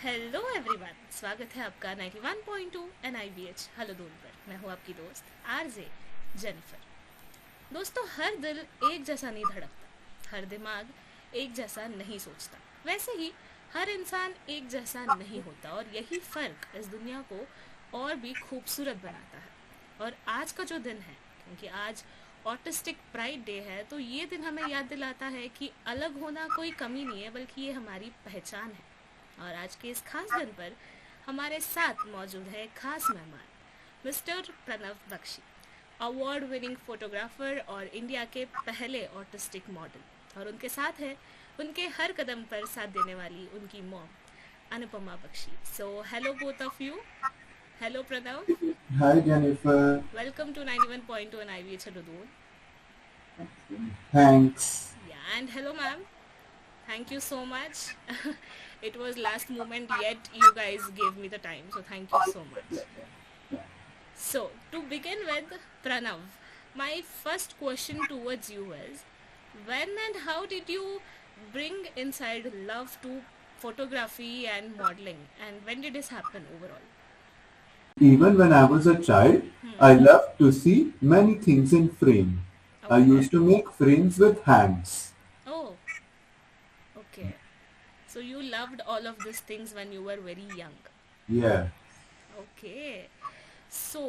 Hello everyone, स्वागत है आपका 91.2 NIVH हेलो दून पर। मैं हूँ आपकी दोस्त आरजे जेनिफर। दोस्तों, हर दिल एक जैसा नहीं धड़कता, हर दिमाग एक जैसा नहीं सोचता, वैसे ही हर इंसान एक जैसा नहीं होता, और यही फ़र्क इस दुनिया को और भी खूबसूरत बनाता है। और आज का जो दिन है, क्योंकि आज ऑटिस्टिक प्राइड डे है, तो ये दिन हमें याद दिलाता है कि अलग होना कोई कमी नहीं है, बल्कि ये हमारी पहचान है। और आज के इस खास दिन पर हमारे साथ मौजूद है खास मेहमान mister Pranav Bakshi, award winning photographer और इंडिया के पहले ऑटिस्टिक मॉडल। और उनके साथ है उनके हर कदम पर साथ देने वाली उनकी mom Anupama Bakshi. So hello both of you. Hello Pranav, Hi Jennifer, welcome to 91.2 N I V H Hudud. thanks. Yeah, and hello ma'am. Thank you so much. It was last moment, yet you guys gave me the time, so thank you so much. So, to begin with, Pranav, my first question towards you is, when and how did you bring inside love to photography and modeling, and when did this happen overall? Even when I was a child, I loved to see many things in frame. I Okay. used to make frames with hands. Oh, okay. So you loved all of these things when you were very young. Yeah, Okay. So,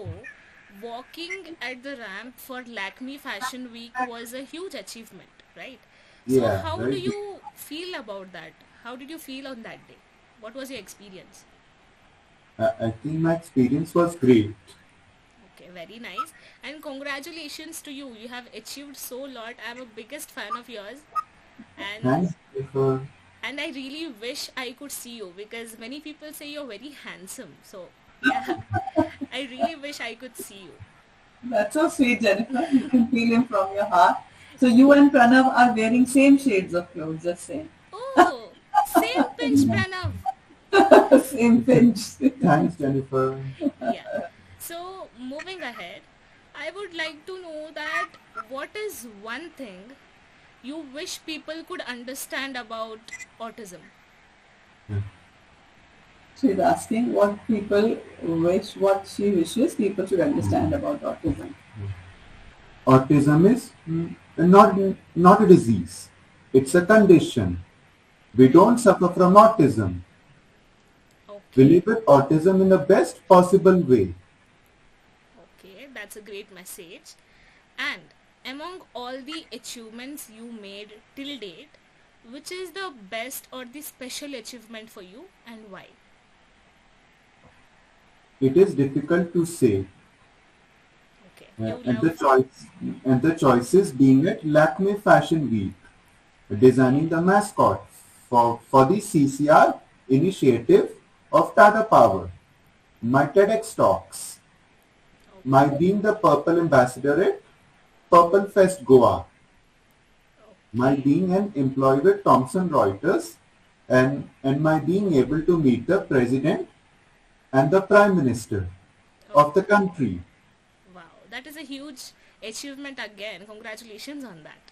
walking at the ramp for Lakme Fashion Week was a huge achievement, right? So, yeah, how do right. you feel about that? How did you feel on that day? What was your experience? I think my experience was great. Okay, very nice. And congratulations to you. You have achieved so lot. I'm a biggest fan of yours. And Thanks Jennifer. and I really wish I could see you, because many people say you're very handsome. So, yeah, I really wish I could see you. That's so sweet, Jennifer. You can feel him from your heart. So you and Pranav are wearing same shades of clothes, just saying. Oh, same pinch, Pranav. Same pinch. Thanks Jennifer. Yeah. So, moving ahead, I would like to know that what is one thing you wish people could understand about autism? She's asking what she wishes people should understand about autism. Autism is not a disease. It's a condition. We don't suffer from autism. We Okay, live with autism in the best possible way. okay, that's a great message. And among all the achievements you made till date, which is the best or the special achievement for you, and why? It is difficult to say. Okay, Uh, you and the love. choice and the choices being at Lakme Fashion Week, designing Okay, the mascot for the CCR initiative of Tata Power, my TEDx talks, my okay, being the Purple Ambassador at Purple Fest Goa, my okay. being an employee with Thomson Reuters, and my being able to meet the President and the Prime Minister of Oh, the country. wow, that is a huge achievement again. Congratulations on that.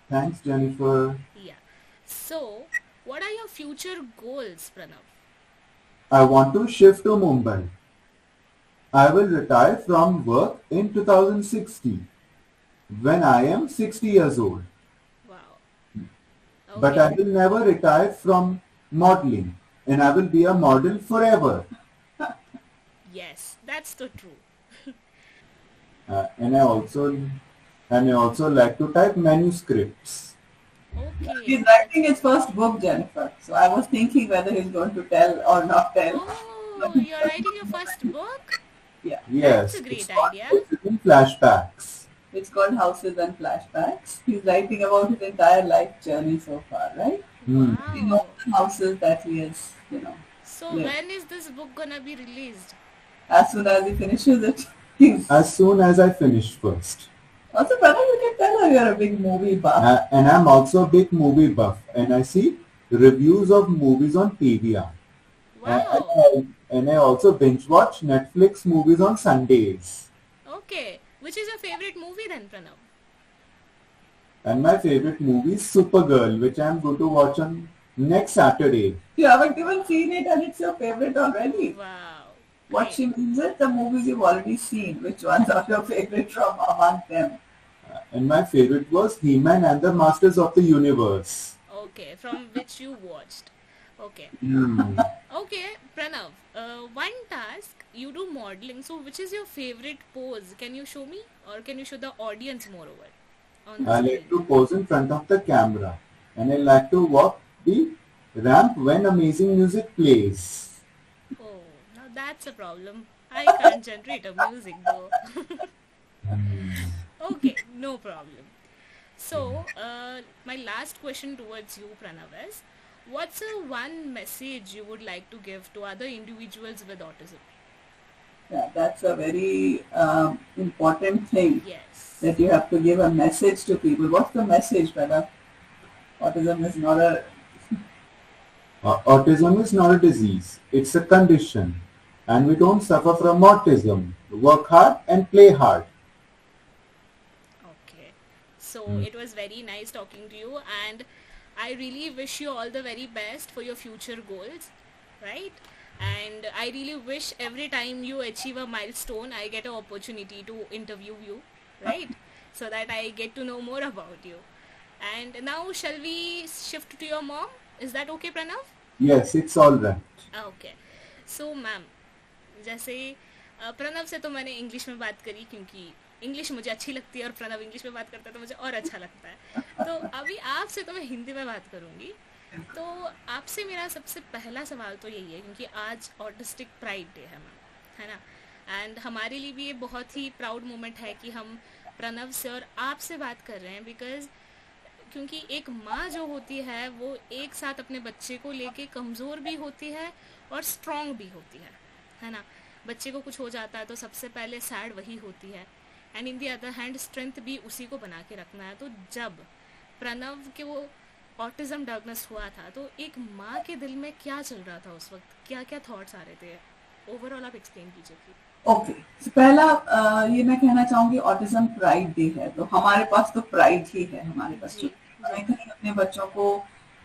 Thanks, Jennifer. Yeah. So, what are your future goals, Pranav? I want to shift to Mumbai. I will retire from work in 2060 when I am 60 years old. Wow. But Okay. I will never retire from modeling and I will be a model forever. Yes, that's the true. Uh, and I also and I also like to type manuscripts. He's Okay, that's writing his first book, Jennifer. So I was thinking whether he's going to tell or not tell. But Oh, you're writing your first book? yeah, That's a Yes, it's great called idea. Houses in Flashbacks. it's called Houses and Flashbacks. He's writing about his entire life journey so far, right? Hmm. In all Wow. the houses that he has, So lived. when is this book gonna be released? As soon as he finishes it, he's As soon as I finish first. also Pranav, you can tell her you're a big movie buff. And I'm also a big movie buff and I see reviews of movies on PVR. Uh, and, Wow. I, and I also binge watch Netflix movies on Sundays. Okay. Which is your favorite movie then, Pranav? And my favorite movie is Supergirl, which I'm going to watch on next Saturday. You haven't even seen it and it's your favorite already. Wow. What Great. she means is the movies you've already seen. Which ones are your favorite from among them? And my favorite was He-Man and the Masters of the Universe. Okay, from which you watched. Okay. Hmm. Okay, Pranav, one task, you do modeling, so which is your favorite pose? Can you show me or can you show the audience moreover on the I screen? like to pose in front of the camera, and I like to walk the ramp when amazing music plays. Oh, now that's a problem. I can't generate a music though. Okay, no problem. So, my last question towards you, Pranav, is what's a one message you would like to give to other individuals with autism? Yeah, that's a very important thing Yes. that you have to give a message to people. What's the message, brother? Autism is not a Autism is not a disease, it's a condition. And we don't suffer from autism. Work hard and play hard. Okay. So it was very nice talking to you, and I really wish you all the very best for your future goals, right? And I really wish every time you achieve a milestone, I get an opportunity to interview you, right? So that I get to know more about you. And now, shall we shift to your mom? Is that okay, Pranav? Yes, it's all right. Okay so ma'am जैसे प्रणव से तो मैंने English में बात करी क्योंकि English मुझे अच्छी लगती है और प्रणव इंग्लिश में बात करता है तो मुझे और अच्छा लगता है तो अभी आपसे तो मैं हिंदी में बात करूँगी तो आपसे मेरा सबसे पहला सवाल तो यही है क्योंकि आज ऑटिस्टिक प्राइड डे है मैम है ना एंड हमारे लिए भी ये बहुत ही प्राउड मोमेंट है कि हम प्रणव से और आपसे बात कर रहे हैं बिकॉज क्योंकि एक माँ जो होती है वो एक साथ अपने बच्चे को लेके कमज़ोर भी होती है और स्ट्रॉन्ग भी होती है ना बच्चे को कुछ हो जाता है तो सबसे पहले सैड वही होती है and in the other hand strength भी उसी को बना के रखना है तो जब प्रणव के वो ऑटिज्म डायग्नोस हुआ था तो एक माँ के दिल में क्या चल रहा था उस वक्त क्या क्या थॉट्स आ रहे थे ओवरऑल आप एक्सप्लेन कीजिए प्लीज ओके पहला ये मैं कहना चाहूंगी ऑटिज्म प्राइड डे है तो हमारे पास तो प्राइड ही है हमारे बच्चों जी हमें कहीं अपने बच्चों को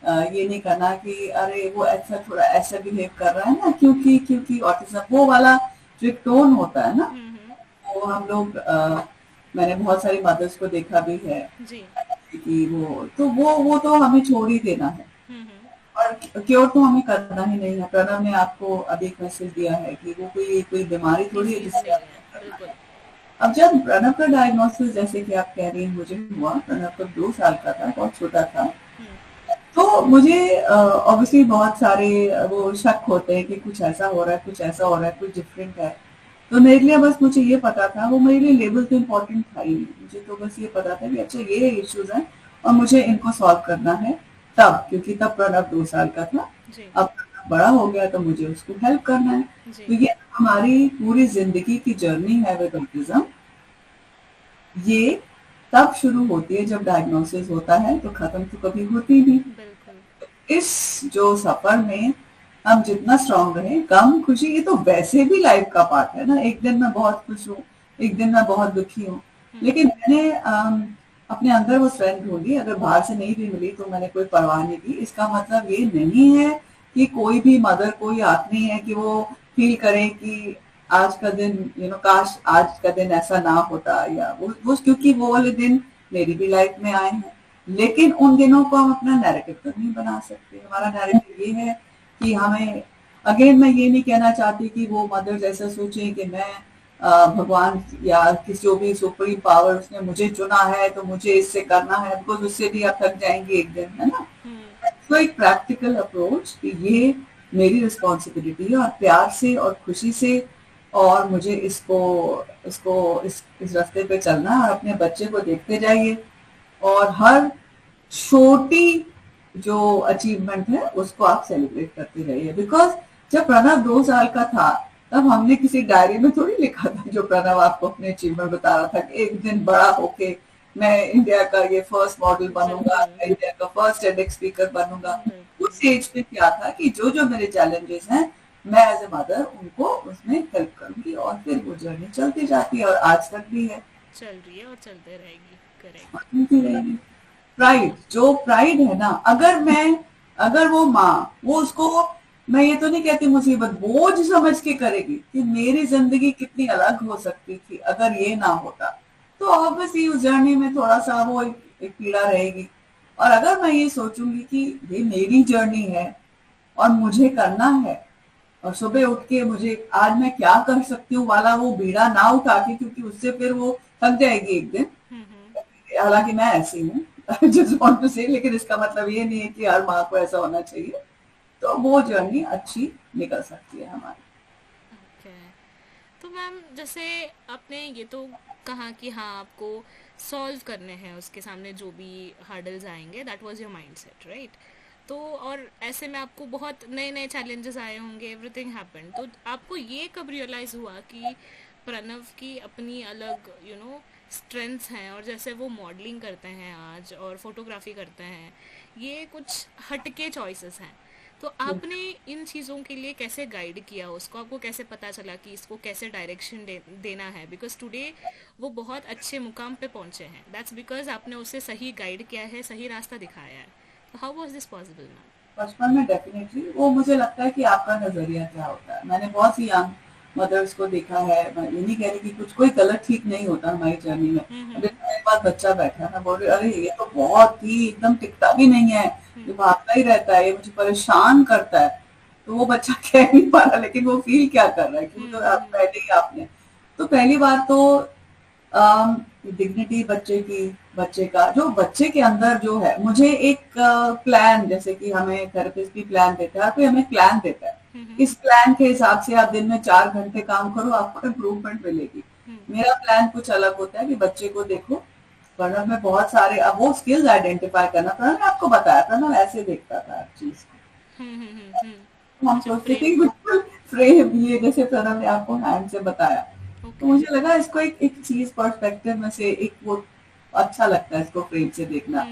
ये नहीं करना कि अरे वो ऐसा थोड़ा ऐसा बिहेव कर रहा है ना क्योंकि क्योंकि ऑटिज्म वो वाला जो एक टोन होता है ना वो हम लोग मैंने बहुत सारी मदर्स को देखा भी है जी कि वो तो हमें छोड़ ही देना है और क्योर तो हमें करना ही नहीं है प्रणव ने आपको अभी एक मैसेज दिया है कि वो कोई बीमारी थोड़ी है डिजीज जिससे नहीं है बिल्कुल अब जब प्रणव का डायग्नोसिस जैसे कि आप कह रही हैं मुझे हुआ प्रणव तो 2 साल का था बहुत छोटा था तो मुझे ऑब्वियसली बहुत सारे वो शक होते हैं कि कुछ ऐसा हो रहा है कुछ ऐसा हो रहा है कुछ डिफरेंट है तो मेरे लिए बस मुझे ये पता था वो मेरे लिए लेवल तो इम्पोर्टेंट था ही नहीं मुझे तो बस ये पता था कि अच्छा ये इश्यूज हैं और मुझे इनको सॉल्व करना है तब क्योंकि तब प्रणव 2 साल का था जी अब प्रणव बड़ा हो गया तो मुझे उसको हेल्प करना है तो जी ये हमारी पूरी जिंदगी की जर्नी है विद ऑटिज्म ये तब शुरू होती है जब डायग्नोसिस होता है तो खत्म तो कभी होती नहीं बिल्कुल इस जो सफर में हम जितना स्ट्रांग रहे गम खुशी ये तो वैसे भी लाइफ का पार्ट है ना एक दिन मैं बहुत खुश हूँ एक दिन मैं बहुत दुखी हूँ लेकिन मैंने अपने अंदर वो स्ट्रेंथ ढूंढी अगर बाहर से नहीं भी मिली तो मैंने कोई परवाह नहीं की इसका मतलब ये नहीं है कि कोई भी मदर को ये हक नहीं है कि वो फील करे कि आज का दिन काश आज का दिन ऐसा ना होता या वो क्योंकि वो वाले दिन मेरी भी लाइफ में आए हैं लेकिन उन दिनों को हम अपना नैरेटिव तो नहीं बना सकते हमारा नैरेटिव ये है कि हमें अगेन मैं ये नहीं कहना चाहती कि वो मदर जैसा सोचे कि मैं भगवान या किसी जो भी सुप्रीम पावर उसने मुझे चुना है तो मुझे इससे करना है बिकॉज उससे भी आप थक जाएंगे एक दिन है ना तो एक प्रैक्टिकल अप्रोच कि ये मेरी रिस्पॉन्सिबिलिटी है और प्यार से और खुशी से और मुझे इस रास्ते पे चलना और अपने बच्चे को देखते जाइए और हर छोटी जो अचीवमेंट है उसको आप सेलिब्रेट करते रहिए बिकॉज जब प्रणव 2 साल का था तब हमने किसी डायरी में थोड़ी लिखा था जो प्रणव आपको अपने अचीवमेंट बता रहा था कि एक दिन बड़ा होके मैं इंडिया का ये फर्स्ट मॉडल बनूंगा इंडिया का फर्स्ट एडेक्स स्पीकर बनूंगा उस एज पे क्या था कि जो मेरे चैलेंजेस हैं मैं एज ए मदर उनको उसमें हेल्प करूंगी और फिर वो जर्नी चलती जाती है और आज तक भी है चल रही है और चलते रहेगी करेक्ट चलती रहेगी प्राइड जो प्राइड है ना अगर मैं अगर वो माँ वो उसको, मैं ये तो नहीं कहती मुसीबत बोझ समझ के करेगी कि मेरी जिंदगी कितनी अलग हो सकती थी अगर ये ना होता, तो ऑब्वियसली उस जर्नी में थोड़ा सा वो एक पीड़ा रहेगी। और अगर मैं ये सोचूंगी कि ये मेरी जर्नी है और मुझे करना है, और सुबह उठ के मुझे आज मैं क्या कर सकती हूँ वाला वो बीड़ा ना उठा के, क्योंकि उससे फिर वो थक जाएगी एक दिन। हालांकि मैं ऐसी हूँ जस्ट वांट टू से, लेकिन इसका मतलब ये नहीं है कि हर माँ को ऐसा होना चाहिए। तो वो जर्नी अच्छी निकल सकती है हमारी। ओके। तो मैम जैसे आपने ये तो कहा कि हाँ आपको सॉल्व करने हैं उसके सामने जो भी हर्डल्स आएंगे, that was your mindset, right? तो और ऐसे में आपको बहुत नए नए चैलेंजेस आए होंगे, एवरीथिंग हैपेंड, तो आपको ये कब रियलाइज़ हुआ कि प्रणव की अपनी अलग स्ट्रेंथ्स हैं, और जैसे वो मॉडलिंग करते हैं आज और फोटोग्राफी करते हैं, ये कुछ हटके चॉइसेस हैं, तो आपने इन चीज़ों के लिए कैसे गाइड किया उसको? आपको कैसे पता चला कि इसको कैसे डायरेक्शन देना है? बिकॉज टुडे वो बहुत अच्छे मुकाम पे पहुंचे हैं, दैट्स बिकॉज आपने उसे सही गाइड किया है, सही रास्ता दिखाया है। तो how was this possible ma'am? बचपन में डेफिनेटली वो, मुझे लगता है कि आपका नजरिया क्या होता है। मैंने बहुत सी यंग मदर्स को देखा है, मैं ये नहीं कह रही कि कुछ कोई गलत ठीक नहीं होता हमारी जर्नी में। अभी मेरे पास बच्चा बैठा है, मैं बोल रही अरे ये तो बहुत ही एकदम टिकता भी नहीं है, ये भागता ही रहता है, ये मुझे परेशान करता है। तो वो बच्चा कह नहीं पा रहा, लेकिन वो फील क्या कर रहा है कि वो तो पहले ही आपने। तो पहली बात तो डिग्निटी बच्चे की, बच्चे का जो बच्चे के अंदर जो है, मुझे एक प्लान, जैसे कि हमें थेरेपिस्ट भी प्लान देता है, कोई हमें प्लान देता है, इस प्लान के हिसाब से आप दिन में 4 घंटे काम करो, आपको इम्प्रूवमेंट मिलेगी। मेरा प्लान कुछ अलग होता है कि बच्चे को देखो, प्रणव में बहुत सारे, अब वो स्किल्स आइडेंटिफाई करना, प्रणव ने आपको बताया, प्रणव ऐसे देखता था हर चीज को। हम अच्छा, सोचते थे फ्रेम। कि बिल्कुल फ्रेम, ये जैसे प्रणव ने आपको हैंड से बताया, तो ओके। मुझे लगा इसको एक एक चीज पर्सपेक्टिव में से एक वो अच्छा लगता है इसको फ्रेम से देखना।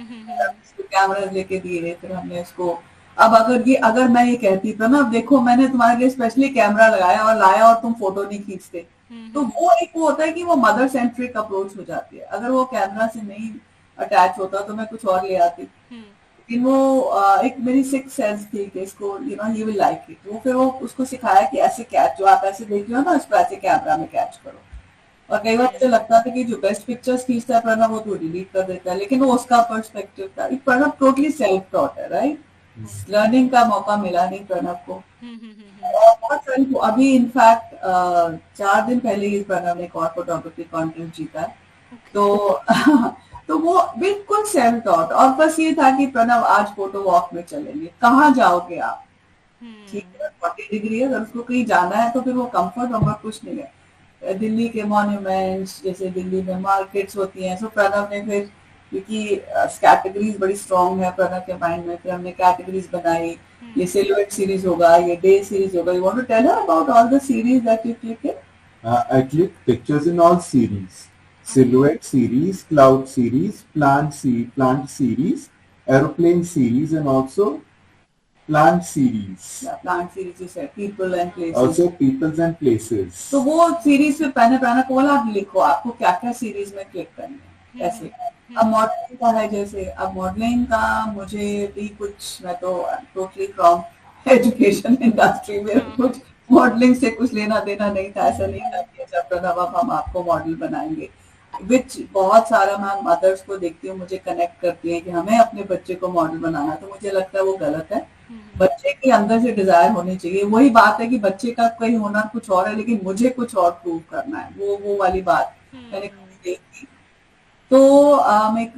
कैमरा लेके दिए, फिर हमने इसको, अब अगर मैं ये कहती था ना, अब देखो मैंने तुम्हारे लिए स्पेशली कैमरा लगाया और लाया और तुम फोटो नहीं खींचते, तो वो एक वो होता है कि वो मदर सेंट्रिक अप्रोच हो जाती है। अगर वो कैमरा से नहीं अटैच होता तो मैं कुछ और ले आती, लेकिन वो एक मेरी सिक्स सेंस थी कि इसको ही विल लाइक इट। वो फिर वो उसको सिखाया कि ऐसे कैच, जो आप ऐसे देख रहे हो ना, उसको ऐसे कैमरा में कैच करो। और कई बार मुझे लगता था कि जो बेस्ट पिक्चर्स खींचता है प्रणव, वो तो डिलीट कर देता है, लेकिन वो उसका पर्सपेक्टिव था। प्रणव टोटली सेल्फ टॉट है, राइट? लर्निंग का मौका मिला नहीं प्रणव को। और बहुत सारी, अभी इनफैक्ट 4 दिन पहले ही प्रणव ने एक और फोटोग्राफी कॉन्टेस्ट जीता है। तो तो वो बिल्कुल सेल्फ टॉट, और बस ये था कि प्रणव आज फोटो वॉक में चलेंगे, कहाँ जाओगे आप? ठीक है, 40 डिग्री है, अगर उसको कहीं जाना है तो फिर वो कंफर्ट वम्फर्ट कुछ नहीं है। दिल्ली के मॉन्यूमेंट्स, जैसे दिल्ली में मार्केट्स होती हैं, तो प्रणव ने फिर, क्योंकि कैटेगरीज बड़ी स्ट्रॉन्ग है प्रणव के माइंड में, फिर हमने कैटेगरीज बनाई, ये सिलुएट सीरीज होगा, ये डे सीरीज होगा। You want to tell her about all the series that you click in? I click pictures in all series. Silhouette series, cloud series, plant series, aeroplane series, and also plant series. Plant series you said, people and places. Also peoples and places. तो वो series पे पहले पहले को बोला, आप लिखो आपको क्या क्या सीरीज में क्लिक करनी है, कैसे। अब मॉडलिंग का है, जैसे अब मॉडलिंग का मुझे भी कुछ, मैं तो टोटली फ्रॉम एजुकेशन इंडस्ट्री में, कुछ मॉडलिंग से कुछ लेना देना नहीं था। ऐसा नहीं था कि अच्छा प्रणव अब हम आपको मॉडल बनाएंगे, विच बहुत सारा मैं मदर्स को देखती हूँ, मुझे कनेक्ट करती है कि हमें अपने बच्चे को मॉडल बनाना, तो मुझे लगता है वो गलत है। बच्चे के अंदर से डिजायर होनी चाहिए। वही बात है कि बच्चे का कहीं हुनर कुछ और है, लेकिन मुझे कुछ और प्रूव करना है, वो वाली बात मैंने कभी देखी। तो हम एक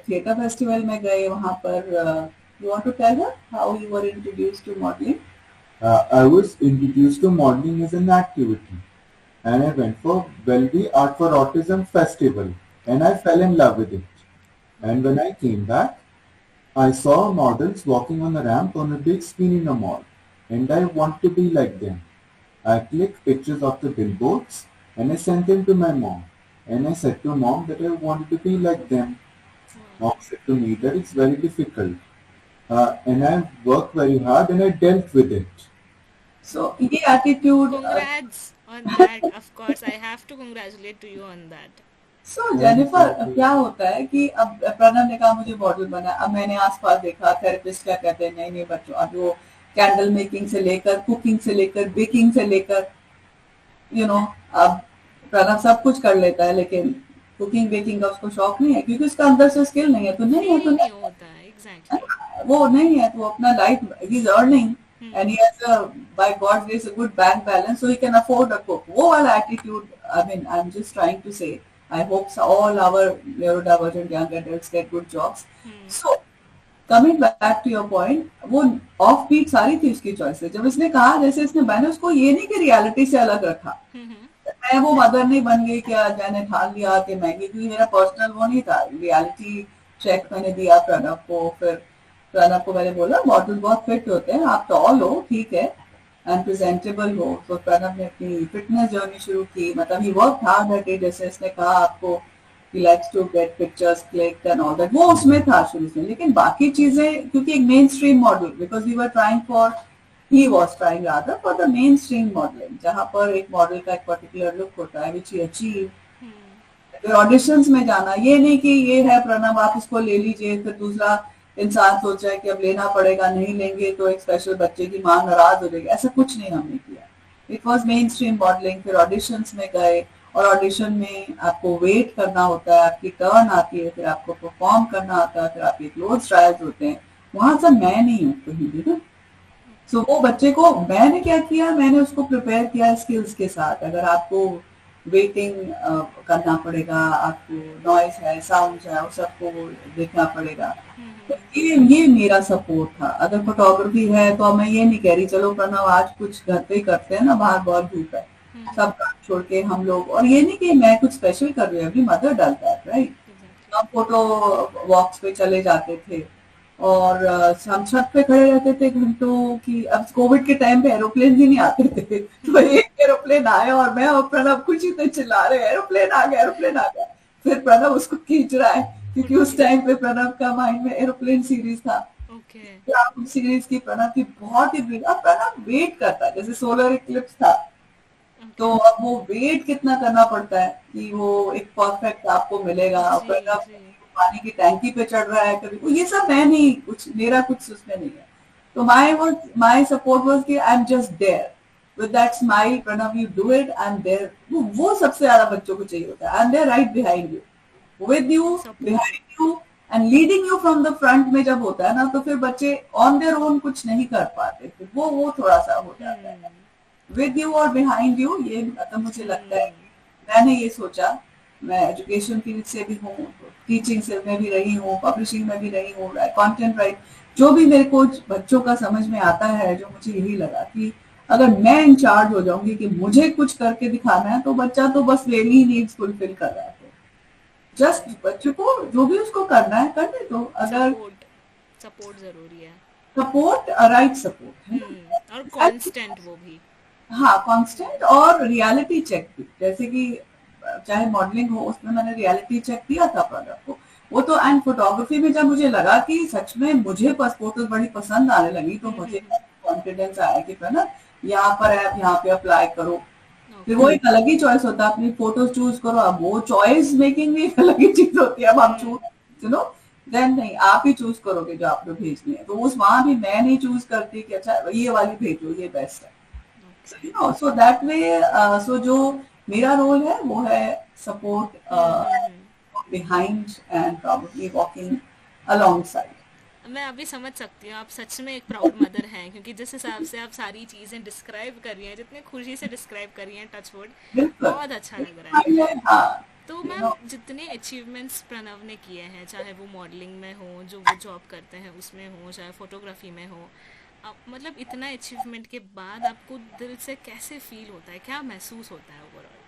थिएटर फेस्टिवल में गए, वहां पर you want to tell her how you were introduced to modelling? I was introduced to modeling as an activity, and I went for Bellevue Art for Autism Festival, and I fell in love with it. And when I came back, I saw models walking on a ramp on a big screen in a mall, and I want to be like them. I clicked pictures of the billboards, and I sent them to my mom. And I said to mom that I wanted to be like them. Mom said to me that it's very difficult. And I worked very hard and I dealt with it. So ये attitude, Congrats on that. Of course, I have to congratulate to you on that. So Jennifer, क्या होता है कि अब प्रणव ने कहा मुझे model बना, अब मैंने आसपास देखा थेरेपिस्ट क्या कहते हैं, नहीं नहीं बच्चों, अब वो कैंडल मेकिंग से लेकर, कुकिंग से लेकर, बेकिंग से लेकर, अब प्रणव सब कुछ कर लेता है, लेकिन कुकिंग बेकिंग का उसको शौक नहीं है क्योंकि उसका अंदर से स्किल नहीं है, तो नहीं है तो फील नहीं नहीं होता है, एग्जैक्टली। है। वो नहीं है तो अपना life he is earning and he has by God's grace a good bank balance so he can afford a cook. वो वाला attitude, I mean, I'm just trying to say, I hope so all our neurodivergent young adults get good jobs. So coming back to your point, वो off beat सारी थी उसकी choices. जब इसने कहा, जैसे इसने, मैंने उसको ये नहीं कि रियलिटी से अलग रखा, मैं वो मदर नहीं बन गई क्या मैंने ठान लिया कि महंगी, क्योंकि मेरा पर्सनल वो नहीं था। रियलिटी चेक मैंने दिया प्रणव को, फिर प्रणव को मैंने बोला मॉडल बहुत फिट होते हैं, आप टॉल हो ठीक है एंड प्रेजेंटेबल हो, तो प्रणव ने अपनी फिटनेस जर्नी शुरू की, मतलब ही वर्क हार्ड एट इट, जैसे इसने कहा आपको he likes to get pictures clicked and all that, वो उसमें था शुरू से। लेकिन बाकी चीजें, क्योंकि एक main stream model, because we were trying for, he was trying rather for the mainstream modeling, जहाँ पर एक मॉडल का एक पर्टिकुलर लुक होता है which he achieved। फिर ऑडिशंस में जाना, ये नहीं कि ये है प्रणव आप इसको ले लीजिए, फिर दूसरा इंसान सोच रहा है कि अब लेना पड़ेगा, नहीं लेंगे तो एक स्पेशल बच्चे की मां नाराज हो जाएगी, ऐसा कुछ नहीं हमने किया। It was main stream modelling. फिर ऑडिशंस में गए और ऑडिशन में आपको वेट करना होता है, आपकी टर्न आती है, फिर आपको परफॉर्म करना आता है, फिर आपके क्लोज ट्रायल्स होते हैं, वहां से मैं नहीं हूँ कहीं भी ना। सो वो बच्चे को मैंने क्या किया, मैंने उसको प्रिपेयर किया स्किल्स के साथ। अगर आपको वेटिंग करना पड़ेगा, आपको नॉइज है, साउंड है, उस सबको देखना पड़ेगा, तो ये मेरा सपोर्ट था। अगर फोटोग्राफी है तो मैं ये नहीं कह रही चलो प्रणव आज कुछ घर पे ही करते हैं ना, बाहर बहुत धूप है, सब काम छोड़ के हम लोग, और ये नहीं कि मैं कुछ स्पेशल कर रही हूँ, अभी मदर डलता है राइट। हम फोटो वॉक्स पे चले जाते थे और हम छत पे खड़े रहते थे घंटों की। अब कोविड के टाइम पे एरोप्लेन भी नहीं आते थे, तो एक एरोप्लेन आया और मैं और प्रणव खुशी से चिल्ला रहे एरोप्लेन आ गया, एरोप्लेन आ गया। फिर प्रणव उसको खींच रहा है क्योंकि उस टाइम पे प्रणव का माइंड में एरोप्लेन सीरीज था। सीरीज की प्रणव की बहुत ही, अब प्रणव वेट करता है, जैसे सोलर इक्लिप्स था, तो अब वो वेट कितना करना पड़ता है कि वो एक परफेक्ट आपको मिलेगा। प्रणव पानी की टैंकी पे चढ़ रहा है कभी, ये सब मैं नहीं, कुछ मेरा कुछ उसमें नहीं है। तो माय सपोर्ट वाज कि I am just there with that smile, Pranav you do it, I am there. वो सबसे ज्यादा बच्चों को चाहिए होता है, I am there right behind you, with you, behind you and leading you from the front में जब होता है ना, तो फिर बच्चे ऑन देयर ओन कुछ नहीं कर पाते, फिर वो थोड़ा सा हो जाता है। विद यू और बिहाइंड यू, ये मतलब मुझे लगता है, मैंने ये सोचा, मैं एजुकेशन फील्ड से भी हूँ, टीचिंग से में भी रही हूँ, पब्लिशिंग में भी रही हूँ, कंटेंट राइट, जो भी मेरे को बच्चों का समझ में आता है, जो मुझे यही लगा कि अगर मैं इंचार्ज हो जाऊंगी कि मुझे कुछ करके दिखाना है, तो बच्चा तो बस वेरी नीड्स फुलफिल कर रहा है, जस्ट बच्चे को जो भी उसको करना है करने दो। अगर सपोर्ट जरूरी है, सपोर्ट, राइट सपोर्ट और कांस्टेंट वो भी, हाँ कांस्टेंट, और रियलिटी चेक भी, जैसे कि चाहे मॉडलिंग हो उसमें मैंने रियलिटी चेक दिया था प्रोडक्ट को, वो तो। एंड फोटोग्राफी में जब मुझे लगा कि सच में मुझे फोटोज बड़ी पसंद आने लगी, तो मुझे कॉन्फिडेंस आया कि ना यहाँ पर है, यहाँ पे अप्लाई करो। फिर वो एक अलग ही चॉइस होता है, अपनी फोटोज चूज करो, अब वो चॉइस मेकिंग भी एक अलग ही चीज होती है। अब हम चूज देन नहीं, आप ही चूज करोगे जो आपको भेजनी है, तो उस वहां भी मैं नहीं चूज करती कि अच्छा ये वाली भेजो, ये बेस्ट है। सो दैट वे, सो जो मेरा रोल है वो है support behind and probably walking alongside. मैं अभी समझ सकती हूँ आप सच में एक प्राउड मदर हैं, क्योंकि जिस हिसाब से आप सारी चीजें डिस्क्राइब कर रही हैं, जितने खुशी से डिस्क्राइब कर रही हैं, टचवुड, बहुत अच्छा लग रहा है। तो मैम, जितने अचीवमेंट्स प्रणव ने किए हैं, चाहे वो मॉडलिंग में हो, जो वो जॉब करते हैं उसमें हो, चाहे फोटोग्राफी में हो, मतलब इतना अचीवमेंट के बाद आपको दिल से कैसे फील होता है, क्या महसूस होता है ओवरऑल?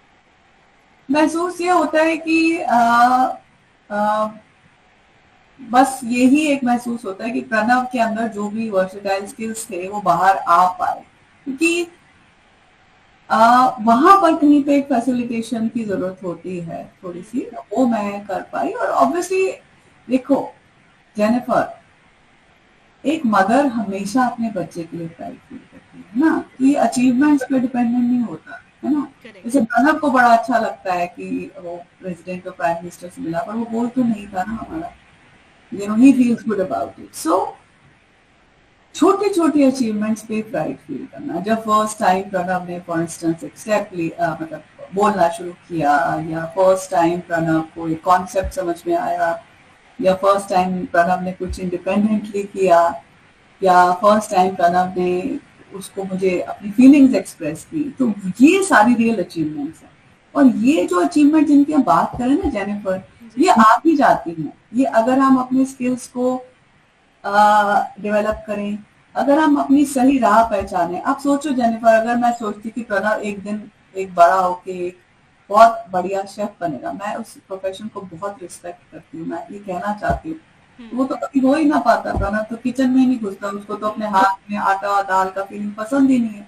महसूस ये होता है कि बस यही एक महसूस होता है कि प्रणव के अंदर जो भी वर्सेटाइल स्किल्स थे वो बाहर आ पाए, क्योंकि वहां पर कहीं पे एक फैसिलिटेशन की जरूरत होती है थोड़ी सी, वो मैं कर पाई। और ऑब्वियसली देखो जेनिफर, एक मदर हमेशा अपने बच्चे के लिए प्राइड फील करती है ना, तो ये अचीवमेंट्स पे डिपेंडेंट नहीं होता है ना। जैसे प्रणब को बड़ा अच्छा लगता है कि वो प्रेसिडेंट और प्राइम मिनिस्टर से मिला, पर वो बोल तो नहीं था ना हमारा, he feels good about it. So छोटे छोटे अचीवमेंट्स पे प्राइड फील करना। जब फर्स्ट टाइम प्रणब ने फॉर इंस्टेंस एक स्टेप मतलब बोलना शुरू किया, या फर्स्ट टाइम प्रणब को एक कॉन्सेप्ट समझ में आया, या फर्स्ट टाइम प्रणब ने कुछ इंडिपेंडेंटली किया, या फर्स्ट टाइम प्रणब ने उसको मुझे अपनी फीलिंग्स एक्सप्रेस की, तो ये सारी रियल अचीवमेंट्स हैं। और ये जो अचीवमेंट जिनकी हम बात करें ना जेनिफर, ये आ ही जाती हैं, ये अगर हम अपने स्किल्स को डेवलप करें, अगर हम अपनी सही राह पहचाने। आप सोचो जेनिफर, अगर मैं सोचती कि प्रणव एक दिन एक बड़ा होके एक बहुत बढ़िया शेफ बनेगा, मैं उस प्रोफेशन को बहुत रिस्पेक्ट करती हूँ, मैं ये कहना चाहती हूँ, वो तो कभी हो ही ना पाता। प्रणव तो किचन में ही नहीं घुसता, उसको तो अपने हाथ में आटा दाल का फीलिंग पसंद ही नहीं है।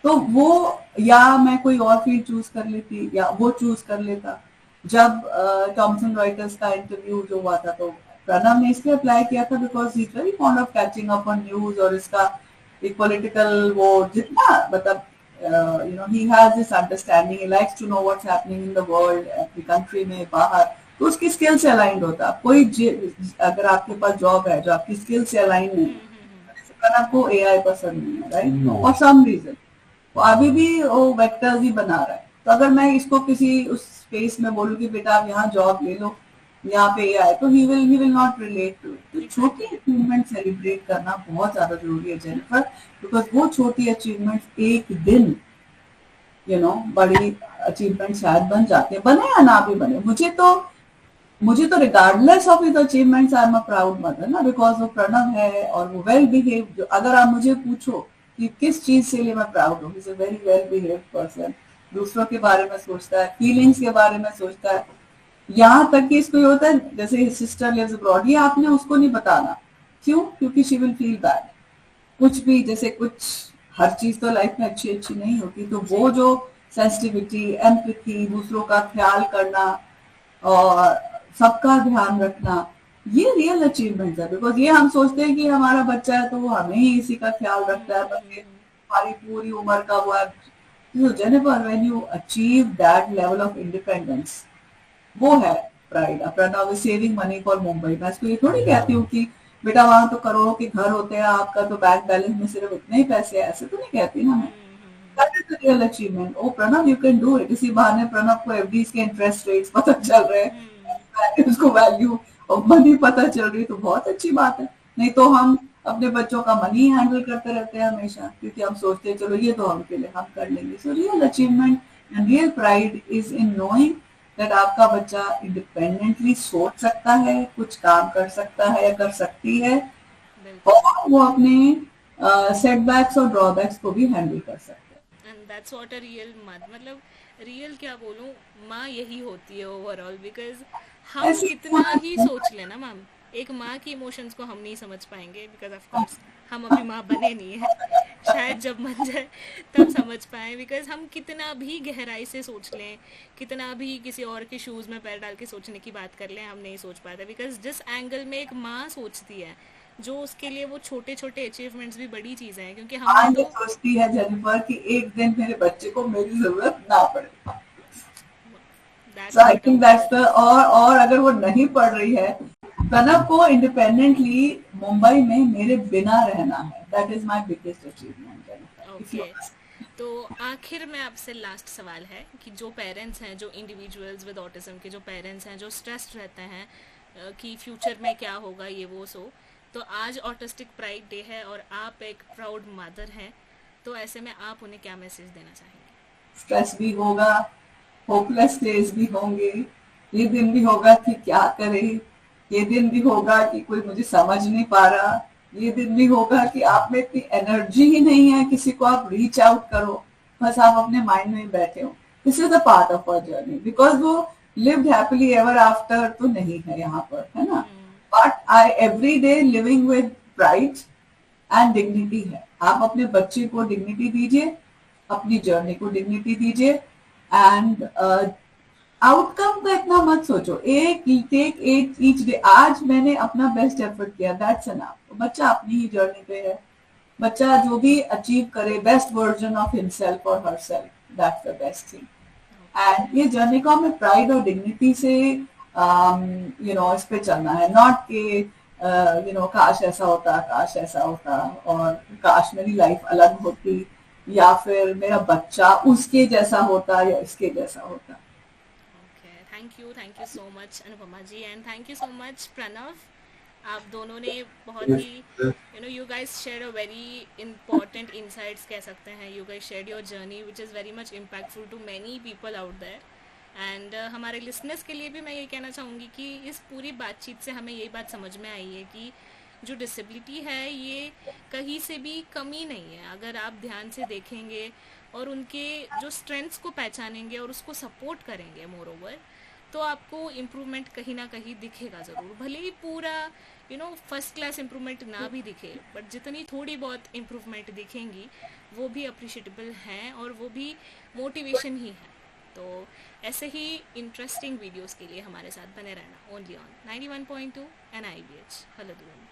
तो वो, या मैं कोई और फील्ड चूज कर लेती, या वो चूज कर लेता। जब थॉमसन रॉयटर्स का इंटरव्यू जो हुआ था, तो प्रणव ने इसलिए अप्लाई किया था because he is very fond of catching up on news, और इसका एक पॉलिटिकल वो जितना मतलब he has this understanding, he likes to know what's happening in the world, अपनी कंट्री में बाहर, तो उसकी स्किल से अलाइंड होता। कोई अगर आपके पास जॉब है जो आपकी स्किल से अलाइन नहीं, प्रणव को एआई पसंद नहीं है, राइट, फॉर सम रीजन वो अभी भी वो वेक्टर्स ही बना रहा है। तो अगर मैं इसको किसी उस स्पेस में बोलूँ कि बेटा आप यहाँ जॉब ले लो, यहाँ पे एआई, तो he will not relate to it. तो छोटी अचीवमेंट सेलिब्रेट करना बहुत ज्यादा जरूरी है जेनिफर, बिकॉज वो छोटी अचीवमेंट एक दिन बड़ी अचीवमेंट शायद बन जाते हैं, बने या ना भी बने। मुझे तो regardless of his achievements I am a proud mother ना, बिकॉज वो प्रणव है और वो वेल बिहेव। अगर आप मुझे पूछो कि किस चीज से लिए मैं प्राउड हूँ, is a very well behave person, दूसरों के बारे में सोचता है, फीलिंग्स के बारे में सोचता है। यहाँ तक कि इसको ये होता है, जैसे सिस्टर लिव्स अब्रॉड, ये आपने उसको नहीं बताना, क्यों? क्योंकि शी विल फील बैड। कुछ भी, जैसे कुछ हर चीज तो लाइफ में अच्छी नहीं होती, तो वो जो सेंसिटिविटी, एम्पैथी, दूसरों का ख्याल करना और सबका ध्यान रखना, ये रियल अचीवमेंट है। बिकॉज ये हम सोचते हैं कि हमारा बच्चा है तो वो हमें ही इसी का ख्याल रखता है, बस हमारी पूरी उम्र का वो है। So Jennifer, when you achieve that level of independence, वो है pride. Pranav is saving money for Mumbai. मैं इसको ये थोड़ी कहती हूँ कि बेटा वहां तो करोड़ों के घर होते हैं, आपका तो बैंक बैलेंस में सिर्फ इतने ही पैसे हैं, ऐसे तो नहीं कहती ना मैं। That is the real achievement. Oh Pranav, you can do it. इसी बहाने प्रणव को एफडीज के इंटरेस्ट रेट्स पता चल रहे हैं, उसको वैल्यू ऑफ मनी पता चल रही, तो बहुत अच्छी बात है। नहीं तो हम अपने बच्चों का मनी हैंडल करते रहते हैं हमेशा, क्योंकि हम सोचते हैं चलो ये तो हम के लिए हम कर लेंगे। So real achievement and real pride is in knowing that आपका बच्चा इंडिपेंडेंटली सोच सकता है, कुछ काम कर सकता है या कर सकती है, और वो अपने सेटबैक्स और ड्रॉबैक्स को भी हैंडल कर सकते हैं। And that's what a real mother, मतलब रियल क्या बोलूं, माँ यही होती है ओवरऑल। बिकॉज हम कितना ही सोच लेना मैम, एक माँ की इमोशंस को हम नहीं समझ पाएंगे, बिकॉज ऑफ कोर्स हम अभी माँ बने नहीं है, शायद जब बन जाए तब समझ पाए। बिकॉज हम कितना भी गहराई से सोच लें, कितना भी किसी और के शूज़ में पैर डाल के सोचने की बात कर लें, हम नहीं सोच पाते। बिकॉज जिस एंगल में एक माँ सोचती है, जो उसके लिए वो छोटे छोटे अचीवमेंट्स भी बड़ी चीज़ें हैं, क्योंकि हम तो सोचती है जेनिफर कि एक दिन मेरे बच्चे को मेरी जरूरत ना पड़े। So I think that's the, और अगर वो नहीं पढ़ रही है, प्रणव को इंडिपेंडेंटली मुंबई में मेरे बिना रहना है, that is my biggest achievement. तो आखिर में आपसे लास्ट सवाल है कि जो पेरेंट्स हैं, जो इंडिविजुअल्स विद ऑटिज्म के जो पेरेंट्स हैं, जो स्ट्रेस्ड रहते हैं कि फ्यूचर में क्या होगा ये वो सो, तो आज ऑटिस्टिक प्राइड डे है और आप एक प्राउड मदर हैं, तो ऐसे में आप उन्हें क्या मैसेज देना चाहेंगे? स्ट्रेस भी होगा, होपलेस डेज भी होंगे, ये दिन भी होगा कि क्या करें, ये दिन भी होगा कि कोई मुझे समझ नहीं पा रहा, ये दिन भी होगा कि आप में इतनी एनर्जी ही नहीं है किसी को आप रीच आउट करो, बस आप अपने माइंड में ही बैठे हो। This is a part of our journey, because वो लिव्ड हैप्पीली एवर आफ्टर तो नहीं है यहाँ पर, है ना। But I every day living with pride and dignity है। आप अपने बच्चे को डिग्निटी दीजिए, अपनी जर्नी को डिग्निटी दीजिए, एंड आउटकम का इतना मत सोचो। Take each day. आज मैंने अपना बेस्ट एफर्ट किया, दैट्स एनफ। बच्चा अपनी ही जर्नी पे है, बच्चा जो भी अचीव करे, बेस्ट वर्जन ऑफ हिमसेल्फ और herself, that's the best thing. And ये जर्नी को हमें प्राइड और डिग्निटी से इस पे चलना है, नॉट कि काश ऐसा होता, काश ऐसा होता, और काश मेरी लाइफ अलग होती, या फिर मेरा बच्चा उसके जैसा होता या इसके जैसा होता। Okay, thank you so much Anupama ji, and thank you so much Pranav. आप दोनों ने बहुत Yes, ही yes, you guys share a very important insights कह सकते हैं। You guys share your journey which is very much impactful to many people out there. And हमारे listeners के लिए भी मैं ये कहना चाहूँगी कि इस पूरी बातचीत से हमें ये बात समझ में आई है कि जो डिसेबिलिटी है ये कहीं से भी कमी नहीं है। अगर आप ध्यान से देखेंगे और उनके जो स्ट्रेंथ्स को पहचानेंगे और उसको सपोर्ट करेंगे मोर ओवर, तो आपको इम्प्रूवमेंट कहीं ना कहीं दिखेगा ज़रूर। भले ही पूरा फर्स्ट क्लास इम्प्रूवमेंट ना भी दिखे, बट जितनी थोड़ी बहुत इम्प्रूवमेंट दिखेंगी वो भी अप्रिशिएटेबल हैं और वो भी मोटिवेशन ही है। तो ऐसे ही इंटरेस्टिंग वीडियोस के लिए हमारे साथ बने रहना only on 91.2 NIVH। Hello Doon.